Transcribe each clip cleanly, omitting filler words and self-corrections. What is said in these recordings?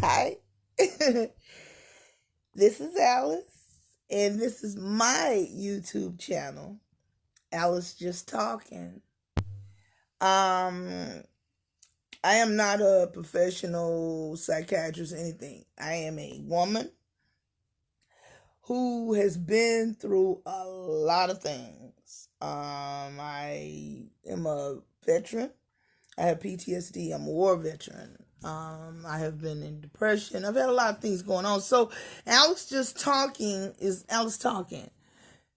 Hi, this is Alice, and this is my YouTube channel, Alice Just Talking. Um, I am not a professional psychiatrist or anything. I am a woman who has been through a lot of things. I am a veteran. I have PTSD. I'm a war veteran. I have been in depression. I've had a lot of things going on. So, Alice Just Talking is Alice Talking.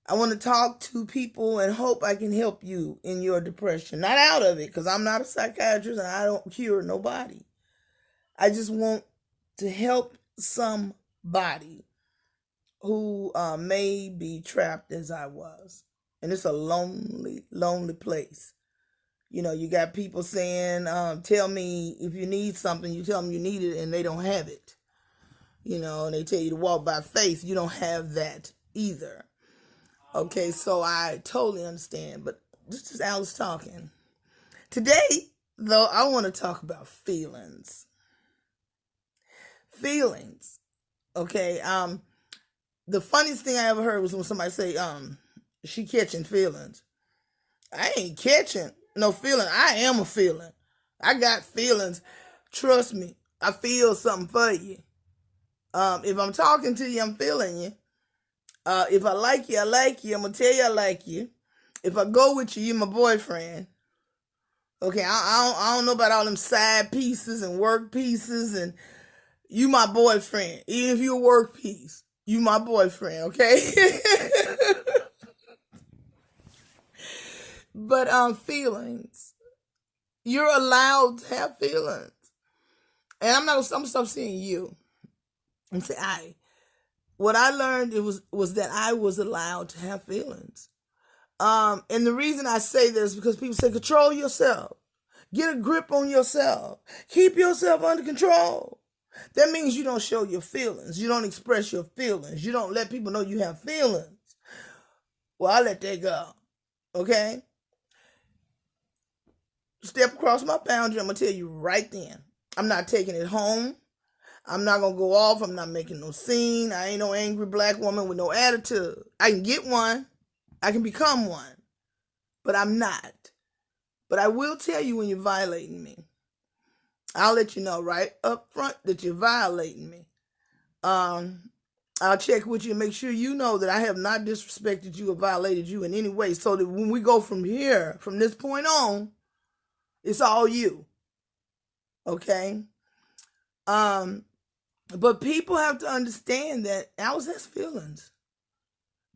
I want to talk to people and hope I can help you in your depression. Not out of it, because I'm not a psychiatrist and I don't cure nobody. I just want to help somebody who may be trapped as I was. And it's a lonely, lonely place. You know, you got people saying, tell me if you need something, you tell them you need it and they don't have it. You know, and they tell you to walk by faith. You don't have that either. Okay, so I totally understand. But this is Alice talking. Today, though, I want to talk about feelings. Feelings. Okay. The funniest thing I ever heard was when somebody say, she catching feelings. I ain't catching no feeling. I am a feeling. I got feelings. Trust me. I feel something for you. If I'm talking to you, I'm feeling you. If I like you, I like you. I'm gonna tell you I like you. If I go with you, you're my boyfriend. Okay, I don't know about all them side pieces and work pieces, and you my boyfriend. Even if you a work piece, you my boyfriend. Okay. But feelings. You're allowed to have feelings, and I'm gonna stop saying you and say I. What I learned was that I was allowed to have feelings. And the reason I say this is because people say control yourself, get a grip on yourself, keep yourself under control. That means you don't show your feelings, you don't express your feelings, you don't let people know you have feelings. Well, I let that go. Okay, step across my boundary. I'm gonna tell you right then. I'm not taking it home. I'm not gonna go off. I'm not making no scene. I ain't no angry black woman with no attitude. I can get one. I can become one. But I'm not. But I will tell you when you're violating me. I'll let you know right up front that you're violating me. Um, I'll check with you and make sure you know that I have not disrespected you or violated you in any way. So that when we go from here, from this point on, it's all you. Okay? Um, but people have to understand that Alice has feelings.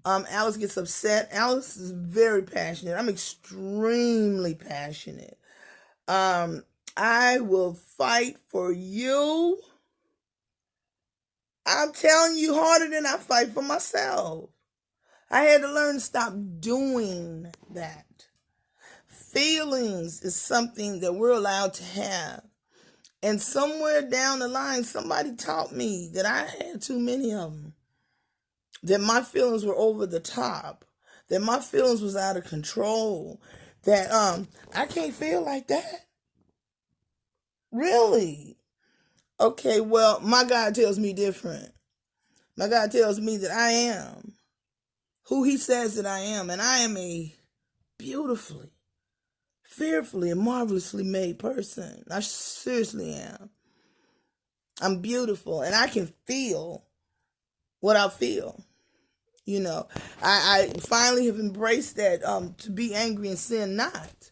Alice gets upset. Alice is very passionate. I'm extremely passionate. Um, I will fight for you. I'm telling you harder than I fight for myself. I had to learn to stop doing that. Feelings is something that we're allowed to have. And somewhere down the line, somebody taught me that I had too many of them. That my feelings were over the top. That my feelings was out of control. That I can't feel like that. Really? Okay, well, my God tells me different. My God tells me that I am who He says that I am, and I am a beautifully, fearfully, and marvelously made person. I seriously am. I'm beautiful, and I can feel what I feel. You know, I finally have embraced that to be angry and sin not.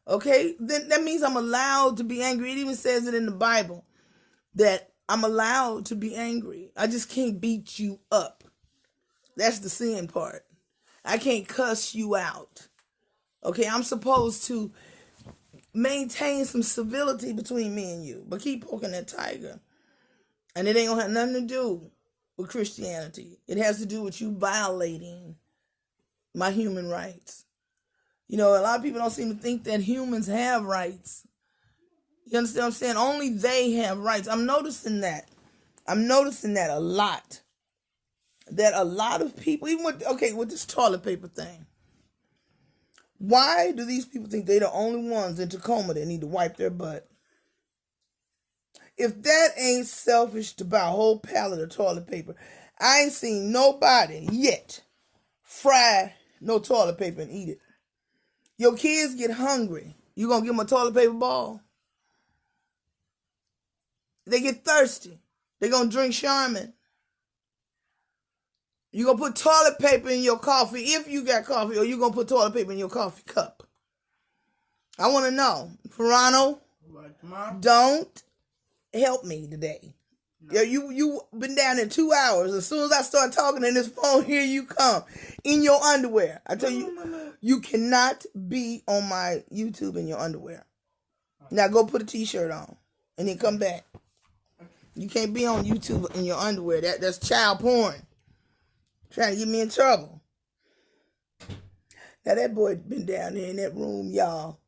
Okay, then that means I'm allowed to be angry. It even says it in the Bible that I'm allowed to be angry. I just can't beat you up. That's the sin part. I can't cuss you out. Okay, I'm supposed to maintain some civility between me and you, but keep poking that tiger. And it ain't gonna have nothing to do with Christianity. It has to do with you violating my human rights. You know, a lot of people don't seem to think that humans have rights. You understand what I'm saying? Only they have rights. I'm noticing that. I'm noticing that a lot. That a lot of people, even with this toilet paper thing, why do these people think they're the only ones in Tacoma that need to wipe their butt? If that ain't selfish to buy a whole pallet of toilet paper, I ain't seen nobody yet fry no toilet paper and eat it. Your kids get hungry. You gonna give them a toilet paper ball? They get thirsty. They gonna drink Charmin. You gonna put toilet paper in your coffee if you got coffee, or you gonna put toilet paper in your coffee cup? I want to know. Ferrano, don't help me today. No. You been down there 2 hours. As soon as I start talking in this phone, here you come in your underwear. I tell you, you cannot be on my YouTube in your underwear. Now go put a t-shirt on and then come back. You can't be on YouTube in your underwear. That's child porn. Trying to get me in trouble. Now that boy been down there in that room, y'all,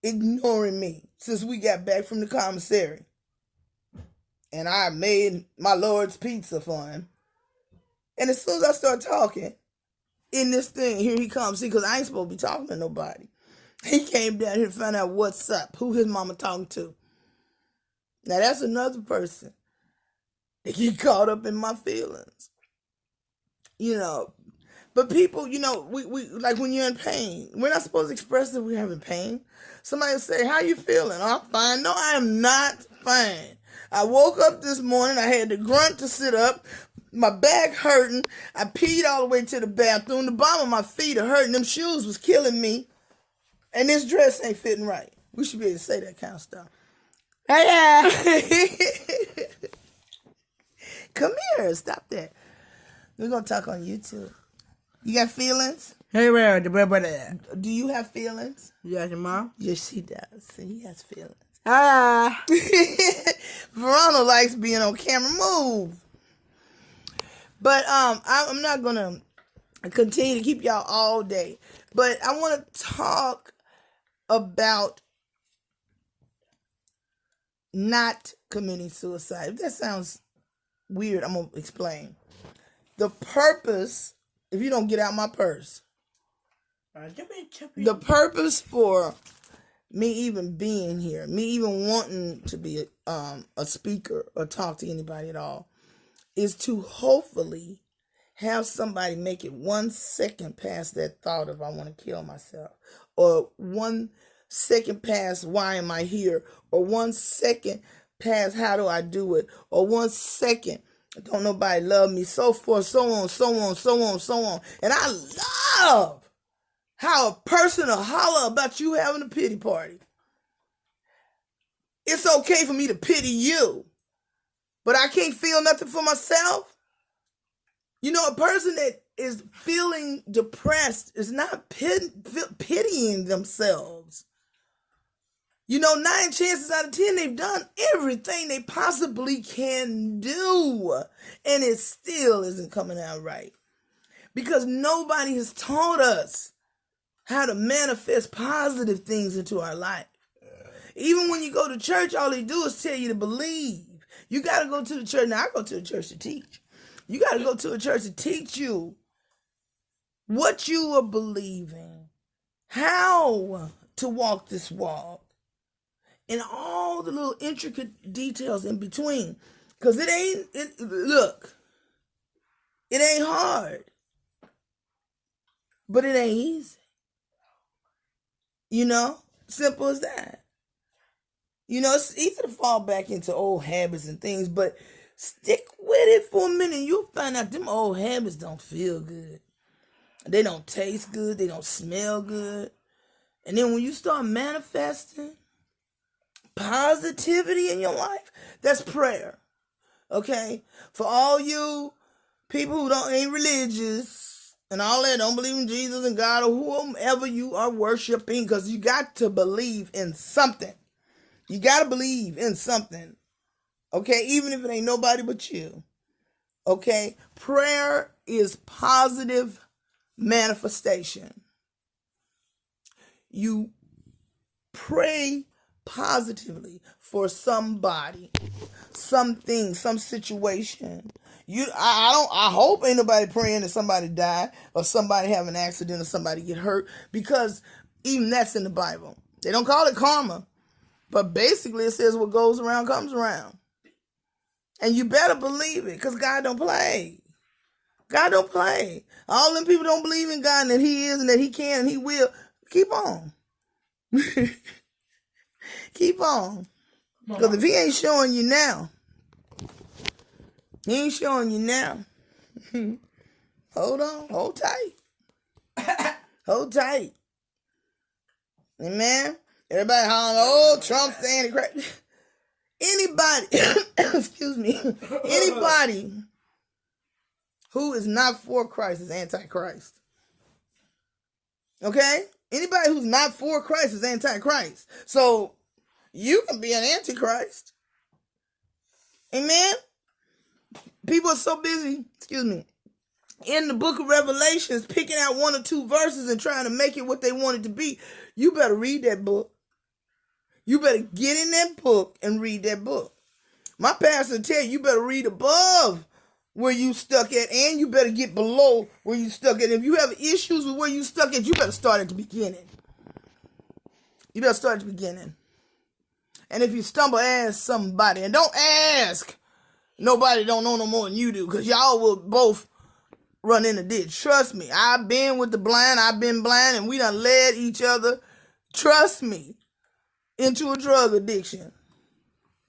ignoring me since we got back from the commissary. And I made my Lord's pizza for him. And as soon as I start talking in this thing, here he comes. See, because I ain't supposed to be talking to nobody. He came down here to find out what's up, who his mama talking to. Now that's another person that get caught up in my feelings. You know, but people, you know, we like when you're in pain, we're not supposed to express that we're having pain. Somebody will say, how you feeling? Oh, I'm fine. No, I am not fine. I woke up this morning. I had to grunt to sit up. My back hurting. I peed all the way to the bathroom. The bottom of my feet are hurting. Them shoes was killing me. And this dress ain't fitting right. We should be able to say that kind of stuff. Hey, come here. Stop that. We're going to talk on YouTube. You got feelings? Hey, where the brother? Do you have feelings? Yes, Mom. Yes, she does. He has feelings. Ah. Verona likes being on camera. Move. But I'm not going to continue to keep y'all all day. But I want to talk about not committing suicide. If that sounds weird, I'm going to explain. The purpose, if you don't get out my purse, the purpose for me even being here, me even wanting to be a speaker or talk to anybody at all, is to hopefully have somebody make it 1 second past that thought of I want to kill myself, or 1 second past why am I here, or 1 second past how do I do it, or 1 second don't nobody love me, so forth, so on, so on, so on, so on. And I love how a person will holler about you having a pity party. It's okay for me to pity you, but I can't feel nothing for myself. You know, a person that is feeling depressed is not pitying themselves. You know, 9 chances out of 10, they've done everything they possibly can do, and it still isn't coming out right. Because nobody has taught us how to manifest positive things into our life. Even when you go to church, all they do is tell you to believe. You got to go to the church. Now, I go to the church to teach. You got to go to a church to teach you what you are believing, how to walk this walk, and all the little intricate details in between. Because it ain't hard. But it ain't easy. You know? Simple as that. You know, it's easy to fall back into old habits and things, but stick with it for a minute. You'll find out them old habits don't feel good. They don't taste good. They don't smell good. And then when you start manifesting positivity in your life, that's prayer. Okay? For all you people who ain't religious and all that, don't believe in Jesus and God or whomever you are worshiping, because you got to believe in something. You got to believe in something. Okay? Even if it ain't nobody but you. Okay? Prayer is positive manifestation. You pray positively for somebody, something, some situation. I hope ain't nobody praying that somebody die or somebody have an accident or somebody get hurt, because even that's in the Bible. They don't call it karma, But basically it says what goes around comes around. And you better believe it, because God don't play. God don't play. All them people don't believe in God and that he is and that he can and he will. Keep on. Keep on. Because if he ain't showing you now, he ain't showing you now. Hold on. Hold tight. Hold tight. Amen. Everybody hollering, oh, Trump's the Antichrist. Anybody, excuse me, anybody who is not for Christ is Antichrist. Okay? Anybody who's not for Christ is Antichrist. So, you can be an Antichrist. Amen? People are so busy, in the book of Revelations, picking out one or two verses and trying to make it what they want it to be. You better read that book. You better get in that book and read that book. My pastor tell you better read above where you stuck at, and you better get below where you stuck at. If you have issues with where you stuck at, you better start at the beginning. You better start at the beginning. And if you stumble, ask somebody. And don't ask nobody don't know no more than you do, because y'all will both run in the ditch. Trust me. I've been with the blind. I've been blind, and we done led each other, trust me, into a drug addiction.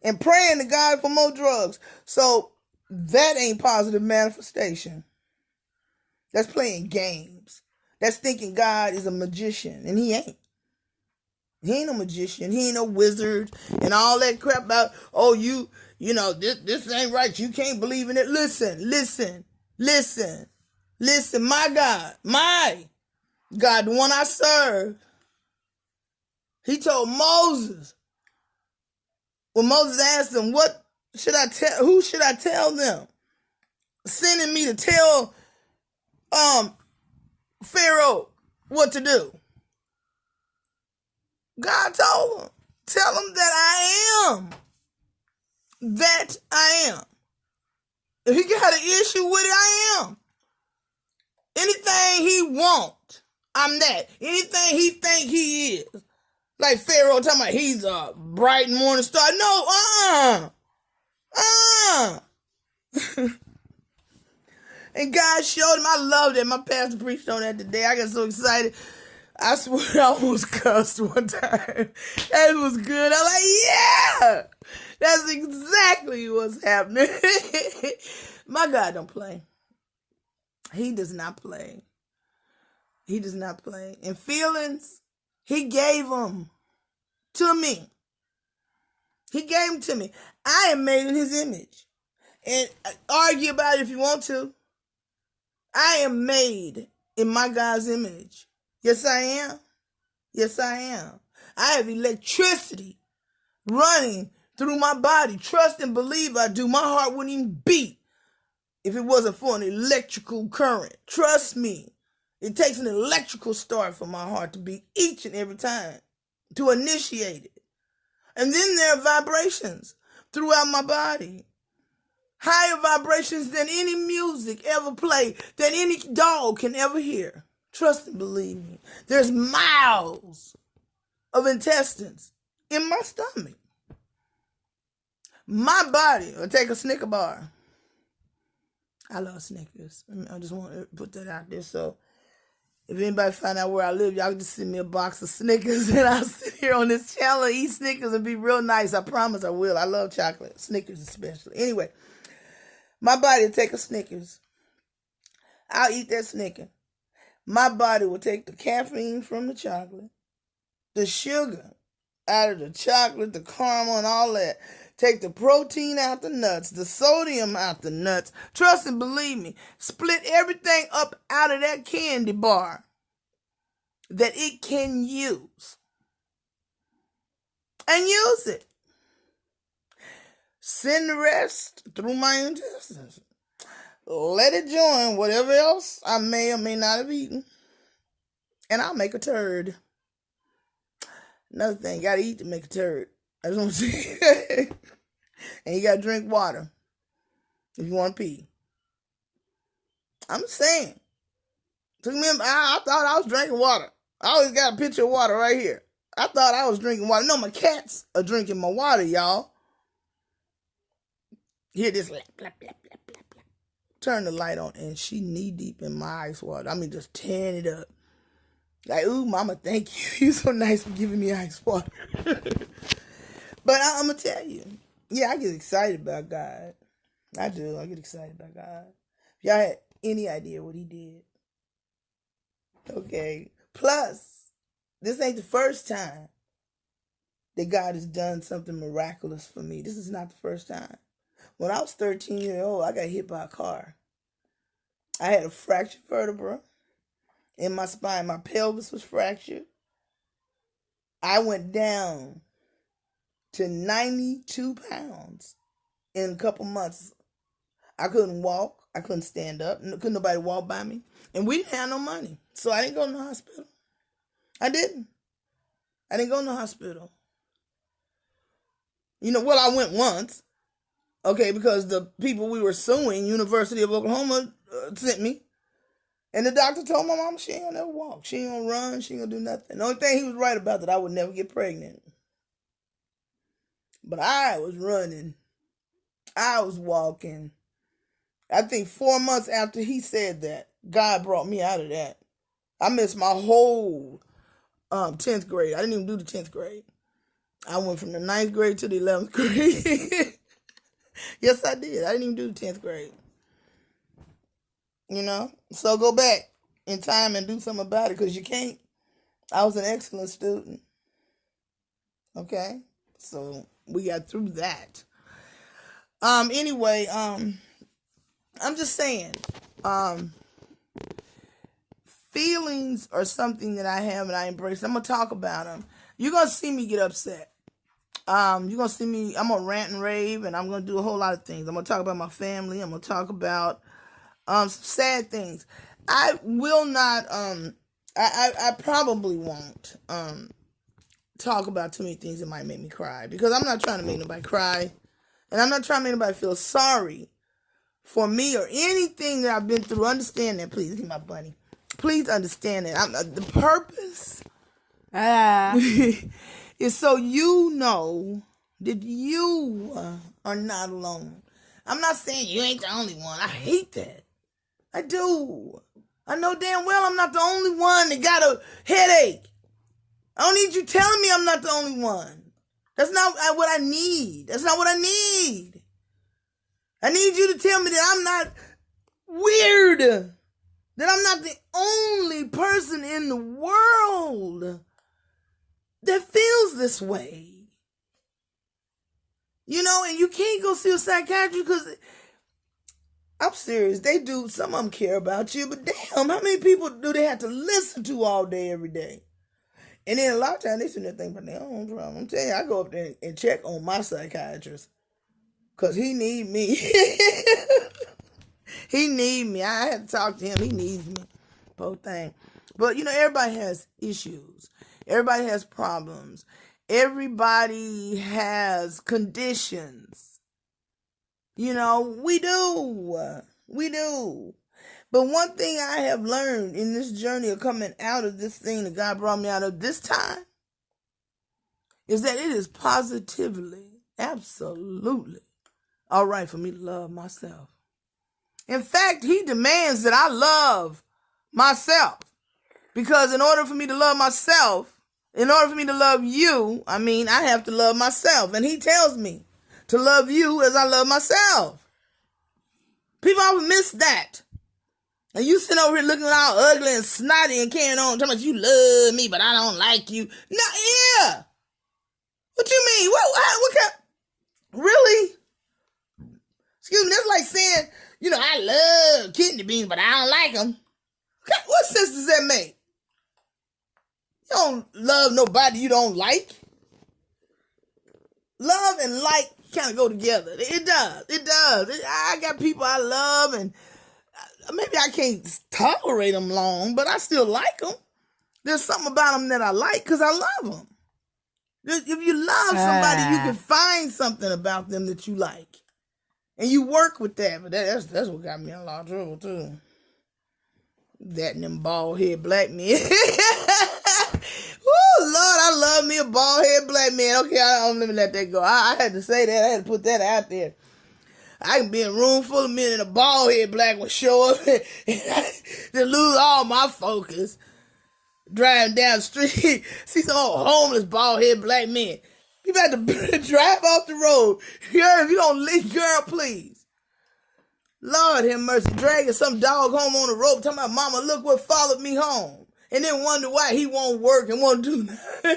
And praying to God for more drugs. So that ain't positive manifestation. That's playing games. That's thinking God is a magician, and he ain't. He ain't no magician. He ain't no wizard and all that crap about, oh, you know, this ain't right. You can't believe in it. Listen. My God, the one I serve, he told Moses, when Moses asked him, who should I tell them? Sending me to tell Pharaoh what to do. God told him, tell him that I am. That I am. If he got an issue with it, I am. Anything he want, I'm that. Anything he think he is. Like Pharaoh talking about he's a bright and morning star. No, And God showed him. I loved it. My pastor preached on that today. I got so excited. I swear I almost cussed one time. That was good. I'm like, yeah, that's exactly what's happening. My God don't play. He does not play. He does not play. And feelings, he gave them to me. He gave them to me. I am made in his image. And argue about it if you want to. I am made in my God's image. Yes, I am. Yes, I am. I have electricity running through my body. Trust and believe I do. My heart wouldn't even beat if it wasn't for an electrical current. Trust me. It takes an electrical start for my heart to beat each and every time to initiate it. And then there are vibrations throughout my body. Higher vibrations than any music ever played, than any dog can ever hear. Trust and believe me. There's miles of intestines in my stomach. My body will take a Snicker bar. I love Snickers. I just want to put that out there. So if anybody find out where I live, y'all can just send me a box of Snickers and I'll sit here on this channel and eat Snickers and be real nice. I promise I will. I love chocolate. Snickers especially. Anyway, my body will take a Snickers. I'll eat that Snicker. My body will take the caffeine from the chocolate, the sugar out of the chocolate, the caramel and all that. Take the protein out the nuts, the sodium out the nuts. Trust and believe me. Split everything up out of that candy bar that it can use. And use it. Send the rest through my intestines. Let it join whatever else I may or may not have eaten. And I'll make a turd. Another thing, you gotta eat to make a turd. That's what I'm saying. And you gotta drink water if you want to pee. I'm saying. Took me, I thought I was drinking water. I always got a pitcher of water right here. I thought I was drinking water. No, my cats are drinking my water, y'all. Hear this lap, lap, lap, lap, lap, lap. Turn the light on, and she knee deep in my ice water. I mean, just tearing it up. Like, ooh, mama, thank you. You're so nice for giving me ice water. But I'm going to tell you. Yeah, I get excited about God. I do. I get excited about God. If y'all had any idea what he did. Okay. Plus, this ain't the first time that God has done something miraculous for me. This is not the first time. When I was 13 years old, I got hit by a car. I had a fractured vertebra in my spine. My pelvis was fractured. I went down to 92 pounds in a couple months. I couldn't walk. I couldn't stand up. Couldn't nobody walk by me. And we didn't have no money. So I didn't go to the hospital. I didn't go to the hospital. You know, well, I went once. Okay, because the people we were suing, University of Oklahoma, sent me. And the doctor told my mom she ain't gonna never walk. She ain't gonna run. She ain't gonna do nothing. The only thing he was right about that I would never get pregnant. But I was running. I was walking. I think 4 months after he said that, God brought me out of that. I missed my whole 10th grade. I didn't even do the 10th grade. I went from the 9th grade to the 11th grade. Yes, I did. I didn't even do the 10th grade. You know? So go back in time and do something about it because you can't. I was an excellent student. Okay? So we got through that. Anyway, I'm just saying, feelings are something that I have and I embrace. I'm going to talk about them. You're going to see me get upset. You're going to see me, I'm going to rant and rave, and I'm going to do a whole lot of things. I'm going to talk about my family. I'm going to talk about some sad things. I will not, I probably won't talk about too many things that might make me cry, because I'm not trying to make nobody cry, and I'm not trying to make nobody feel sorry for me or anything that I've been through. Understand that, please. Look at my bunny. Please understand that. The purpose is so you know that you are not alone. I'm not saying you ain't the only one. I hate that. I do. I know damn well I'm not the only one that got a headache. I don't need you telling me I'm not the only one. That's not what I need. That's not what I need. I need you to tell me that I'm not weird. That I'm not the only person in the world that feels this way. You know, and you can't go see a psychiatrist because, I'm serious, they do, some of them care about you, but damn, how many people do they have to listen to all day, every day? And then a lot of times they sit there thinking about their own problem. I'm telling you, I go up there and check on my psychiatrist because he need me. He need me. I had to talk to him. He needs me. Poor thing. But, you know, everybody has issues. Everybody has problems. Everybody has conditions. You know, we do. We do. But one thing I have learned in this journey of coming out of this thing that God brought me out of this time is that it is positively, absolutely all right for me to love myself. In fact, he demands that I love myself. Because in order for me to love myself, in order for me to love you, I have to love myself. And he tells me to love you as I love myself. People always miss that. And you sitting over here looking all ugly and snotty and carrying on, talking about you love me, but I don't like you. No, yeah. What you mean? What kind? Really? Excuse me, that's like saying, you know, I love kidney beans, but I don't like them. Okay, what sense does that make? You don't love nobody you don't like. Love and like kind of go together. It does. It does. I got people I love, and maybe I can't tolerate them long, but I still like them. There's something about them that I like because I love them. If you love somebody, you can find something about them that you like. And you work with that. But that's what got me in a lot of trouble, too. That and them bald head black men. Oh, Lord, I love me a bald head black man. Okay, let me let that go. I had to say that. I had to put that out there. I can be in a room full of men and a bald head black one show up and I just lose all my focus. Driving down the street, see some old homeless bald head black men. You about to drive off the road. Girl, if you don't leave, girl, please. Lord have mercy. Dragging some dog home on the rope, talking about, mama, look what followed me home. And then wonder why he won't work and won't do nothing.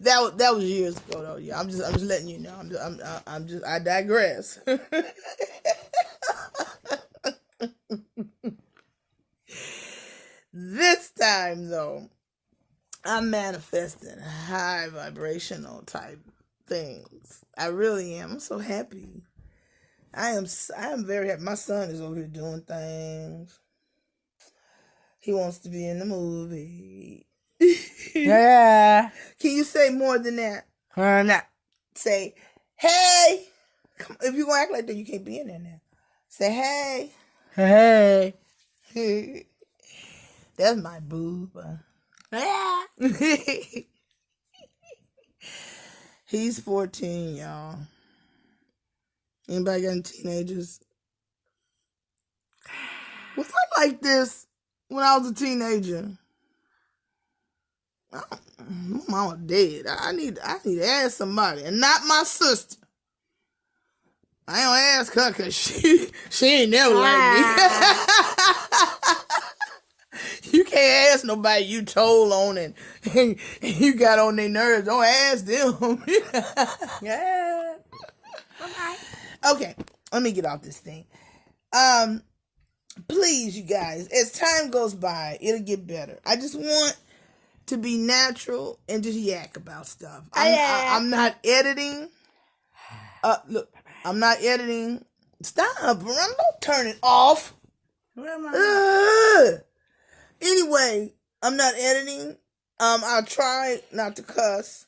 That was years ago though. Yeah, I'm just letting you know. I digress. This time though, I'm manifesting high vibrational type things. I really am. I'm so happy. I am very happy. My son is over here doing things. He wants to be in the movie. Yeah. Can you say more than that? Nah. Say, hey. Come, if you're going to act like that, you can't be in there now. Say, hey. Hey. That's my boob. Yeah. He's 14, y'all. Anybody got any teenagers? Was I like this when I was a teenager? My mama dead. I need to ask somebody, and not my sister. I don't ask her because she ain't never like me. You can't ask nobody you told on and you got on their nerves. Don't ask them. Yeah. Okay, let me get off this thing. Please, you guys, as time goes by, it'll get better. I just want to be natural and just yak about stuff. I'm not editing. Look, I'm not editing. Stop, don't turn it off. Where am I? Anyway, I'm not editing. I'll try not to cuss.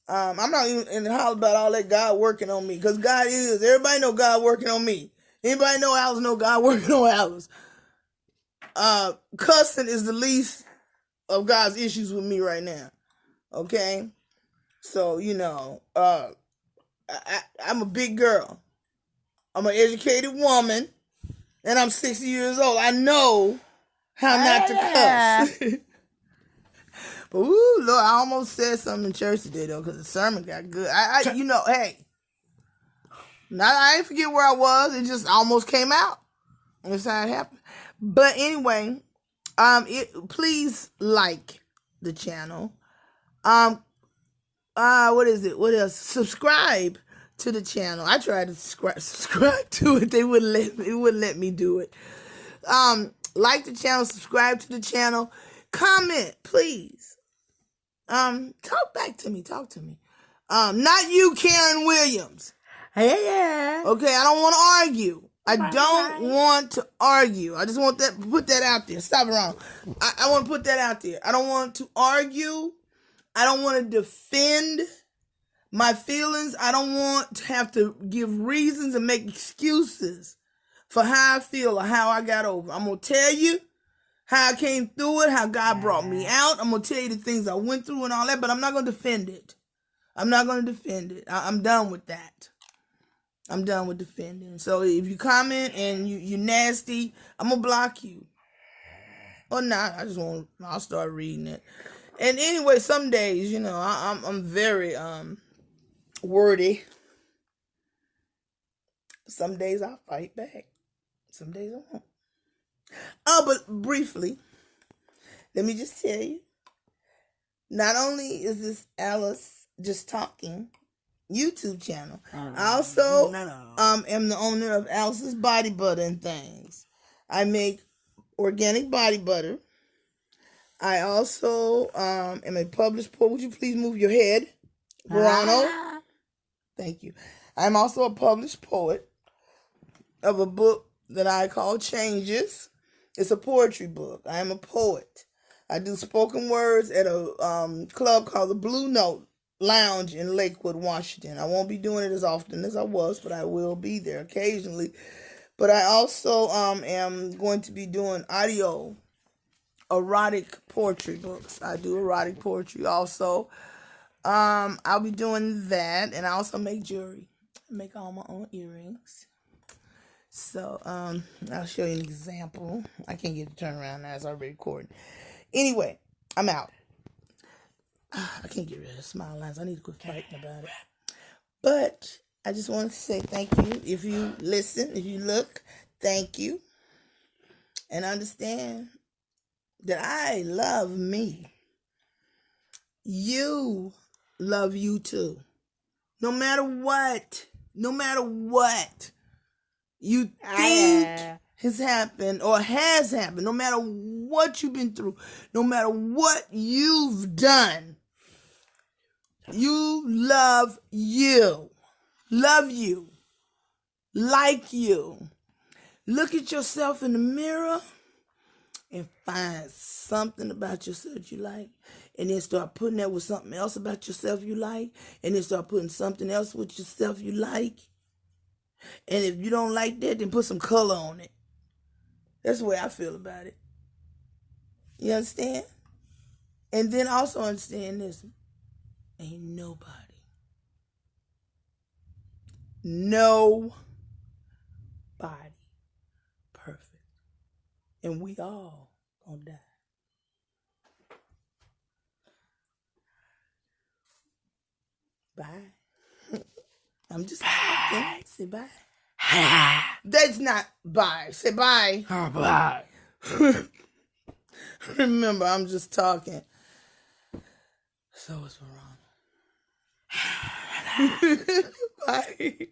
I'm not even in the holler about all that God working on me, because God is. Everybody know God working on me. Anybody know Alice know God working on Alice. Cussing is the least of God's issues with me right now. Okay? So, I'm a big girl. I'm an educated woman. And I'm 60 years old. I know how not to cuss. But, ooh, Lord, I almost said something in church today, though, because the sermon got good. Hey. I ain't forget where I was. It just almost came out. That's how it happened. But anyway, please like the channel. What is it? What else? Subscribe to the channel. I tried to subscribe to it. They wouldn't let me do it. Like the channel, subscribe to the channel, comment, please. Talk back to me. Talk to me. Not you, Karen Williams. Yeah. Okay, I don't want to argue. I don't want to argue. I just want to put that out there. Stop it wrong. I want to put that out there. I don't want to argue. I don't want to defend my feelings. I don't want to have to give reasons and make excuses for how I feel or how I got over. I'm going to tell you how I came through it, how God brought me out. I'm going to tell you the things I went through and all that, but I'm not going to defend it. I'm not going to defend it. I'm done with that. I'm done with defending. So if you comment and you nasty, I'm going to block you. Or not. I'll start reading it. And anyway, some days, I'm very wordy. Some days I'll fight back. Some days I won't. But briefly, let me just tell you, not only is this Alice Just Talking YouTube channel, I also am the owner of Alice's Body Butter and Things. I make organic body butter. I also am a published poet. Would you please move your head, Verano? Thank you. I'm also a published poet of a book that I call Changes. It's a poetry book. I am a poet. I do spoken words at a club called the Blue Note Lounge in Lakewood, Washington. I won't be doing it as often as I was, but I will be there occasionally. But I also am going to be doing audio erotic poetry books. I do erotic poetry also. I'll be doing that, and I also make jewelry. I make all my own earrings. So, I'll show you an example. I can't get it to turn around now. It's already recording. Anyway, I'm out. I can't get rid of the smile lines. I need to quit fighting about it. But I just wanted to say thank you. If you listen, if you look, thank you. And understand that I love me. You love you too. No matter what you think has happened or has happened, no matter what you've been through, no matter what you've done, you love you. Love you. Like you. Look at yourself in the mirror and find something about yourself you like. And then start putting that with something else about yourself you like. And then start putting something else with yourself you like. And if you don't like that, then put some color on it. That's the way I feel about it. You understand? And then also understand this. Ain't nobody perfect. And we all gonna die. Bye. I'm just talking. Say bye. That's not bye. Say bye. Bye. Remember, I'm just talking. So what's wrong? Bye.